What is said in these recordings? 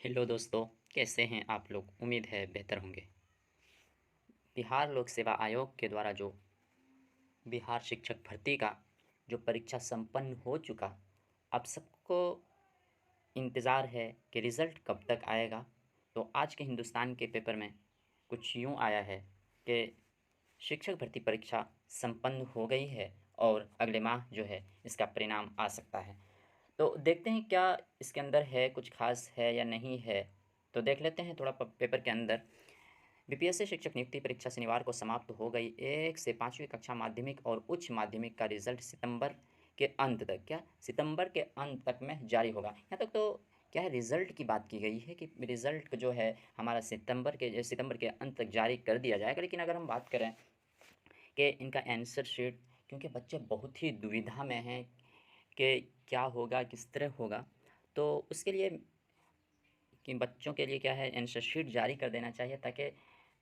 Hello दोस्तों, कैसे हैं आप लोग। उम्मीद है बेहतर होंगे। बिहार लोक सेवा आयोग के द्वारा जो बिहार शिक्षक भर्ती का जो परीक्षा संपन्न हो चुका, अब सबको इंतज़ार है कि रिज़ल्ट कब तक आएगा। तो आज के हिंदुस्तान के पेपर में कुछ यूँ आया है कि शिक्षक भर्ती परीक्षा संपन्न हो गई है और अगले माह जो है इसका परिणाम आ सकता है। तो देखते हैं क्या इसके अंदर है, कुछ ख़ास है या नहीं है। तो देख लेते हैं थोड़ा पेपर के अंदर। बीपीएससी शिक्षक नियुक्ति परीक्षा शनिवार को समाप्त हो गई। 1 से 5वीं कक्षा माध्यमिक और उच्च माध्यमिक का रिजल्ट सितंबर के अंत तक में जारी होगा। यहाँ तक तो क्या है, रिज़ल्ट की बात की गई है कि रिज़ल्ट जो है हमारा सितंबर के अंत तक जारी कर दिया जाएगा। लेकिन अगर हम बात करें कि इनका आंसर शीट, क्योंकि बच्चे बहुत ही दुविधा में हैं कि क्या होगा, किस तरह होगा, तो उसके लिए कि बच्चों के लिए क्या है, आंसर शीट जारी कर देना चाहिए ताकि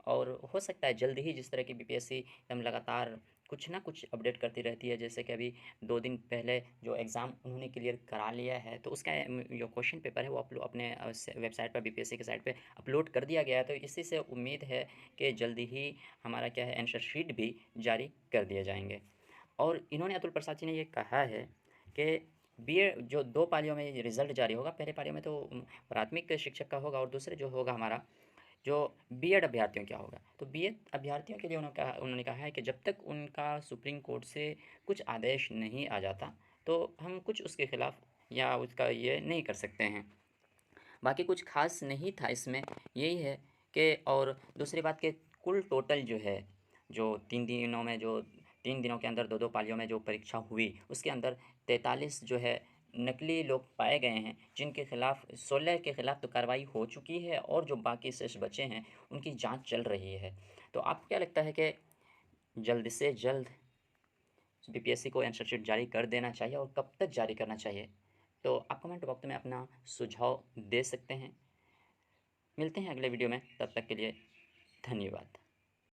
और हो सकता है जल्द ही, जिस तरह की बीपीएससी एकदम लगातार कुछ ना कुछ अपडेट करती रहती है। जैसे कि अभी 2 दिन पहले जो एग्ज़ाम उन्होंने क्लियर करा लिया है, तो उसका जो क्वेश्चन पेपर है वो अपने वेबसाइट पर, बीपीएससी की साइट पे अपलोड कर दिया गया है। तो इसी से उम्मीद है कि जल्दी ही हमारा क्या है, आंसर शीट भी जारी कर दिए जाएंगे। और इन्होंने, अतुल प्रसाद जी ने ये कहा है कि बीएड जो 2 पालियों में ये रिज़ल्ट जारी होगा। पहले पालियों में तो प्राथमिक शिक्षक का होगा और दूसरे जो होगा हमारा जो बीएड अभ्यर्थियों क्या होगा। तो बीएड अभ्यर्थियों के लिए उन्होंने कहा है कि जब तक उनका सुप्रीम कोर्ट से कुछ आदेश नहीं आ जाता, तो हम कुछ उसके खिलाफ या उसका ये नहीं कर सकते हैं। बाकी कुछ ख़ास नहीं था इसमें, यही है कि और दूसरी बात कि कुल टोटल जो है, जो 3 दिनों के अंदर 2-2 पालियों में जो परीक्षा हुई, उसके अंदर 43 जो है नकली लोग पाए गए हैं, जिनके खिलाफ 16 के खिलाफ तो कार्रवाई हो चुकी है और जो बाकी शेष बचे हैं उनकी जांच चल रही है। तो आपको क्या लगता है कि जल्द से जल्द बीपीएससी को आंसर शीट जारी कर देना चाहिए और कब तक जारी करना चाहिए? तो आप कमेंट बॉक्स में अपना सुझाव दे सकते हैं। मिलते हैं अगले वीडियो में, तब तक के लिए धन्यवाद।